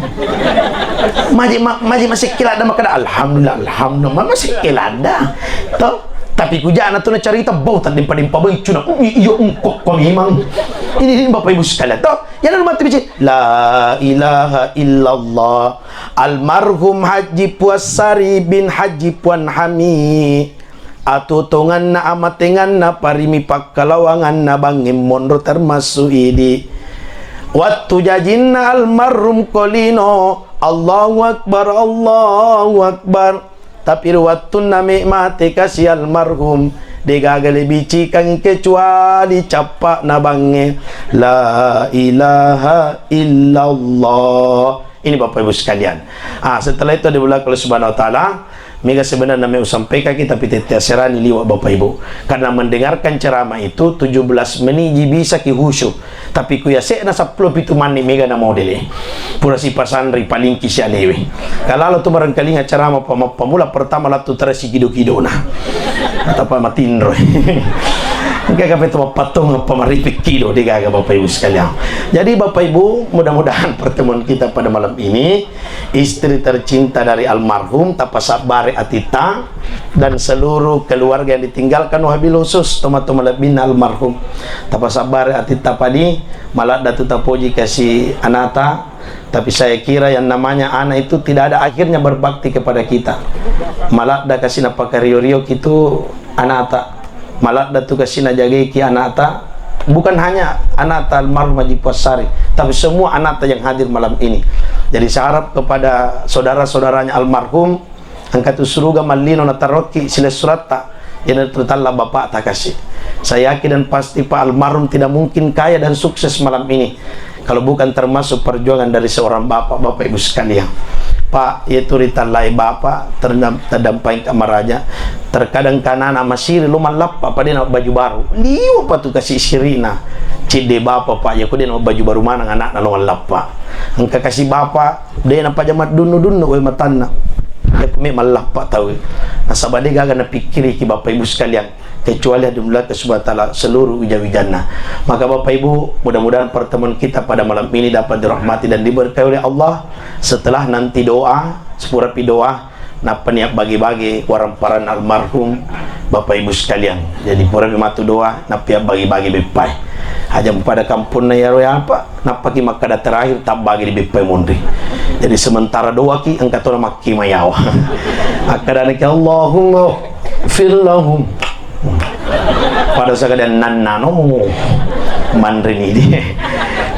maji masih kelak dah makada alhamdulillah masih kelak dah tau tapi kujana tu na cerita bau tak dimpa bang cuna iyo kok memang ini bapak ibu sekalian toh yang mati bici la ilaha illallah almarhum Haji Puasari bin Haji Puan Hami atutungan na amatengan na parimi pakkalawangan na bangim mondro termasuk idi waktu jajinna almarhum kolino Allahu akbar tapi waktu nami mati kasih almarhum digagali bici kang kecuali capak nabange la ilaha illallah. Ini Bapak Ibu sekalian. Setelah itu dimulai oleh Subhanahu wa taala. Mega sebenarnya kami sampaikan kita pititia serani liwat Bapak Ibu. Karena mendengarkan ceramah itu 17 menit bisa ki khusyuk. Tapi ku ya sekna 10 pitu mani mega na model pura si pasandri paling kisah lewe. Kalau tu barangkali ceramah pemula pertama latu terasi kido-kido nah. Atau pamatindro. Mungkin kami itu patung pemeripik kido di gaga Bapak Ibu sekalian. Jadi Bapak Ibu, mudah-mudahan pertemuan kita pada malam ini istri tercinta dari almarhum Tapasabare Atita dan seluruh keluarga yang ditinggalkan wabil khusus teman-teman lebih almarhum Tapasabare Atita padi malah datu tapoji kasih anata. Tapi saya kira yang namanya anak itu tidak ada akhirnya berbakti kepada kita. Malah dah kasih napa rio-rio itu anata. Malah datu kasih najagi ki anata. Bukan hanya anata almarhum Haji Puasari, tapi semua anata yang hadir malam ini. Jadi saya harap kepada saudara-saudaranya almarhum angkat usuruga malino nataroki sila surata yang tertalla bapak tak kasih. Saya yakin dan pasti Pak almarhum tidak mungkin kaya dan sukses malam ini kalau bukan termasuk perjuangan dari seorang bapak ibu sekalian. Pak yaitu ritalai bapak terdampai kamaraja terkadang kanana masih luman lap apa dia nak baju baru liu apa tu kasih sirina cide bapak pak ya ku dia nak baju baru mana anak na luman lap pak angka kasih bapak dia nak pajamat dunu we matanna ya kami malap pak tahu nasabade gaga na pikiri ki bapak ibu sekalian kecuali dimulai ke subhanahu wa ta'ala seluruh wija-wijana. Maka Bapak Ibu, mudah-mudahan pertemuan kita pada malam ini dapat dirahmati dan diberkahi oleh Allah. Setelah nanti doa, sepurapi doa napa niat bagi-bagi waramparan almarhum Bapak Ibu sekalian. Jadi pura matu doa napa bagi-bagi bepai. Aja pada kampung na yaro apa napa ki makada terakhir tak bagi di bepai mondri. Jadi sementara doa ki angkat orang maki mayawa. Akadana ki Allahumma firlahum. Pada sagadan nannano mandri ni dia.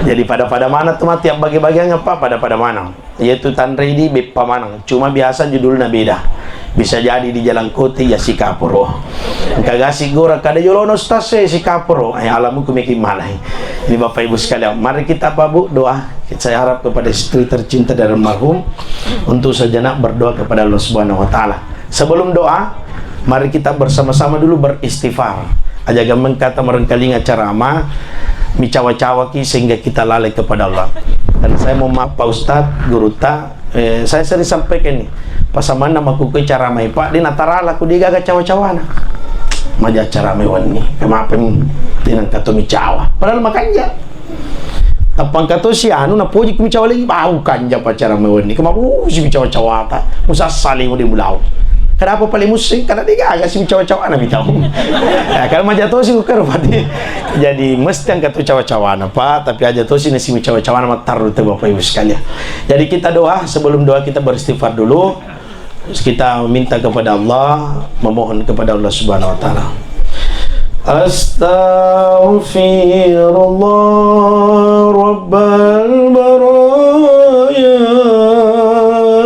Jadi pada mana tuh tiap bagi-bagi apa pada mana, yaitu tanri di bepa manang, cuma biasa judulnya beda. Bisa jadi di Jalan Koti ya Sikapuro, kagasi gora kada jolono stase Sikapuro, alamu kumiki mana. Ini Bapak Ibu sekalian, mari kita apa Bu doa. Saya harap kepada istri tercinta dari almarhum untuk sejenak berdoa kepada Allah Subhanahu Wa Taala. Sebelum doa, mari kita bersama-sama dulu beristighfar. Aja gampang kata merengkalinga ceramah micawa-cawa ki sehingga kita lalai kepada Allah. Dan saya mau maaf Pak Ustadz, Guru saya sering sampaikan nih, pasaman nama kuku cara mai Pak di natarala ku digaga cawa-cawana. Maja cara mewan nih, kemapen tinang kato micawa. Padahal makanya tapang kato si anu na poji ku micawa lagi bau kanja pacara mewan nih. Kemapu si micawa-cawa ta, musa saling di mulau. Kenapa paling musik? Karena dia agak sih cawa-cawa na bitaw. Ya, kalau majatuh sih ukar pati. Jadi mesti yang kata cawa-cawa na Pak, tapi aja tuh sih nasi cawa-cawa na matar itu Bapak Ibu sekalian. Jadi kita doa, sebelum doa kita beristighfar dulu. Kita minta kepada Allah, memohon kepada Allah Subhanahu Wa Taala. Astaghfirullah Rabbal baraya.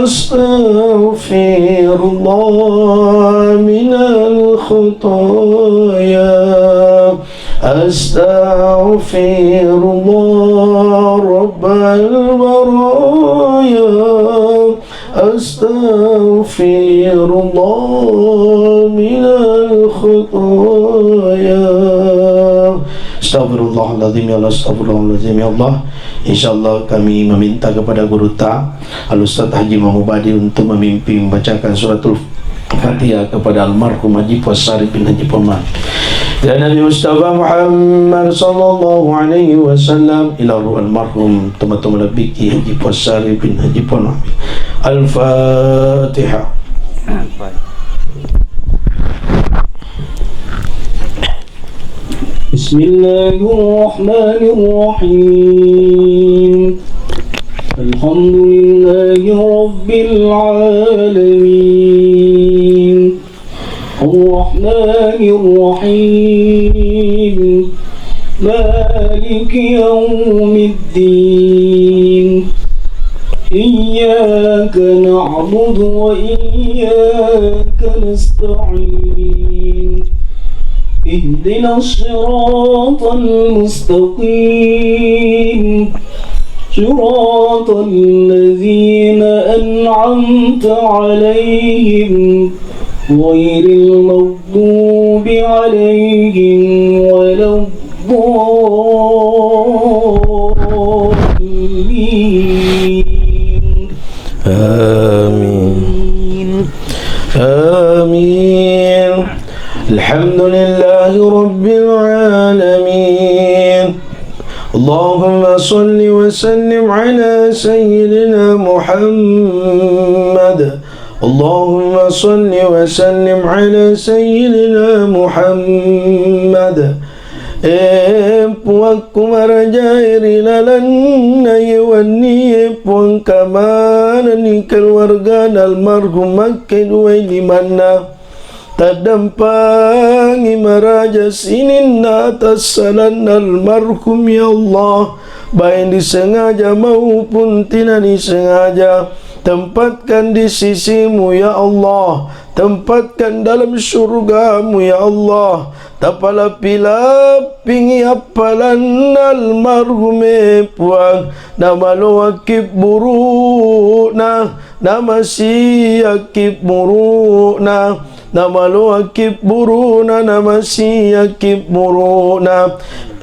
Astaghfirullah minal khutaya. Astaghfirullah Rabbal baraya. Astaghfirullah minal khutaya. Astagfirullahaladzim ya Allah, astagfirullahaladzim ya Allah. InsyaAllah kami meminta kepada Guru Al-Ustaz Haji Mahmubadi untuk memimpin membacakan suratul Fatihah kepada almarhum Haji Puasari bin Haji Poman. Dan Nabi Mustafa Muhammad sallallahu alaihi wasallam ila ruh almarhum teman-teman Biki Haji Puasari bin Haji Poman. Al-Fatihah. Bismillahirrahmanirrahim. Alhamdulillahi Rabbil Alamin. Ar-Rahmanir-Rahim. Maliki Yawmiddin. Iyyaka na'budu wa iyyaka nasta'in. اهدنا الصراط المستقيم صراط الذين أنعمت عليهم غير المغضوب عليهم ولا الضالين. آمين آمين. الحمد لله رب العالمين. اللهم صل وسلم على سيدنا محمد. اللهم صل وسلم على سيدنا محمد. Puangku marajairi lalanna yewani puang kamana ni keluarga almarhum makin waili mana tadampangi maraja sinin atas salan almarhum ya Allah, baik disengaja maupun tidak disengaja. Tempatkan di sisimu ya Allah, tempatkan dalam syurgamu ya Allah. Tapalapi-lapingi apalan almarhum puang nama lo akib burukna, nama si akib burukna, nama lo akib burukna, nama si akib burukna.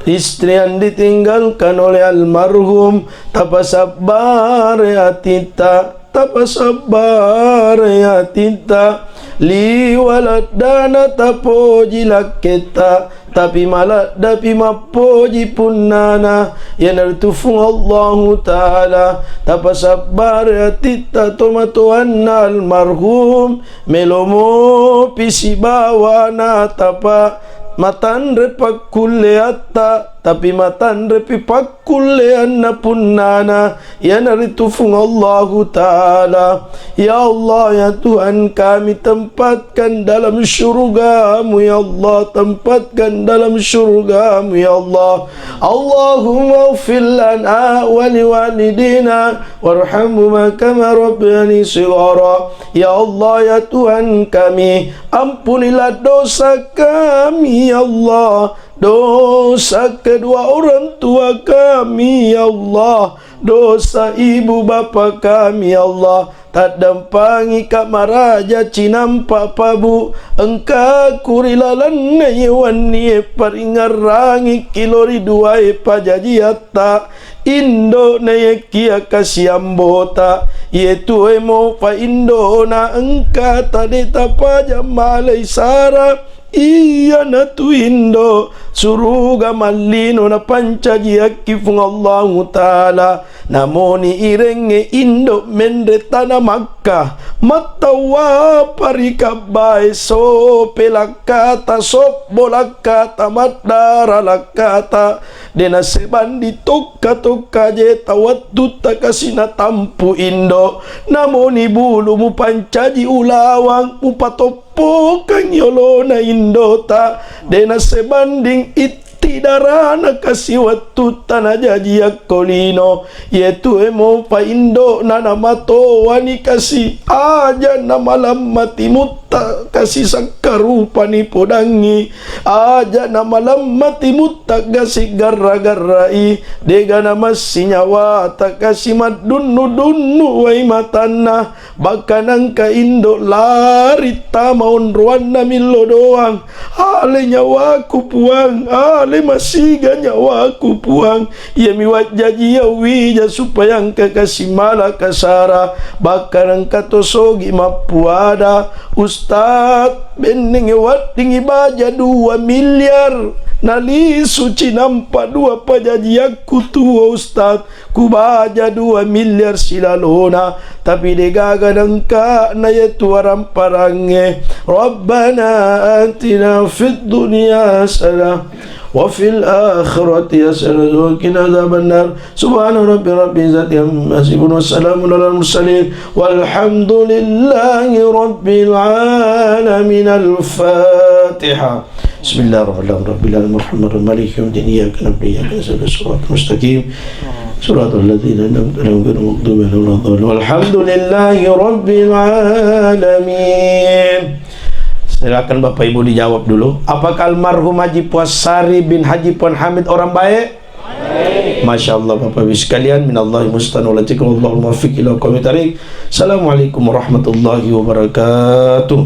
Istri yang ditinggalkan oleh almarhum, tapa sabar ya tita, tapa sabar ya tita. li waladana tapoji laketa tapi malah dapi mapoji punana yang nartufung Allahu Ta'ala tapa sabar tita tomatoan almarhum melomo pisi bawana tapa matan repak kuleata tapi matan repi pakuleana punana ya naritufung Allahu Ta'ala. Ya Allah, ya Tuhan kami, tempatkan dalam syurga-Mu ya Allah, tempatkan dalam syurga-Mu ya Allah. Allahumma ighfir lana wa liwalidina warhamhuma kama rabbayani shighara. Ya Allah, ya Tuhan kami, ampunilah dosa kami ya Allah, dosa kedua orang tua kami ya Allah, dosa ibu bapa kami ya Allah. Tak dampangi Kak Maraja cinampa pabu engka kurilalan wani paringarangi kilori duai pajajiata Indo na kia kasiambota yetu emo pa Indo na engka tadeta pajamalai sara iya na tu Indo suruga malino na pancaji akifung Allahu Ta'ala namoni irenge Indo mendretana Makkah matawa parikabai so pelakata so bolakata madara lakata dena sebandi toka je tawattu takasina tampu Indo namoni bulu mu pancaji ulawang mu patopokan yolona Indota dena sebanding itidarana kasih waktu tanah jaji kolino yaitu emo pa Indo nana mato wani kasih aja na malam mati mutta kasih sakarupa ni podangi aja na malam mati mutta kasih gara-garai dega nama sinyawa tak kasih madunu wai matana bahkan angka Indo lari tamaun ruana milo doang ale nyawaku puang ale masiga nyawaku puang ia miwat jaji ya wija supaya angka kasih mala kasara bahkan angka tosogi mapuada Ustad beneng wat tinggi baja 2 miliar nali suci nampak 2 pajaji aku tua Ustad ku baja 2 miliar silalona tapi degaga dengka na yetu aram parange Rabbana atina fid dunya hasanah wa fil akhirati hasanah wa qina adzabannar subhana rabbil izzati amma yasifun wa salamun alal mursalin walhamdulillahi rabbil alamin. Al-Fatihah. Bismillahirrahmanirrahim. Muhammadur Malik yawmiddin iyyaka na'budu wa iyyaka nasta'in shiratal mustaqim shiratal ladzina an'amta alaihim ghairil maghdubi alaihim waladdallin walhamdulillahi rabbil alamin. Silakan Bapak Ibu dijawab dulu. Apakah almarhum Haji Puasari bin Haji Puan Hamid orang baik? Baik. Masya Allah Bapak Ibu sekalian, minallahi mustan walatikum Allahul muwaffiq ila aqwamit thariq. Assalamualaikum warahmatullahi wabarakatuh.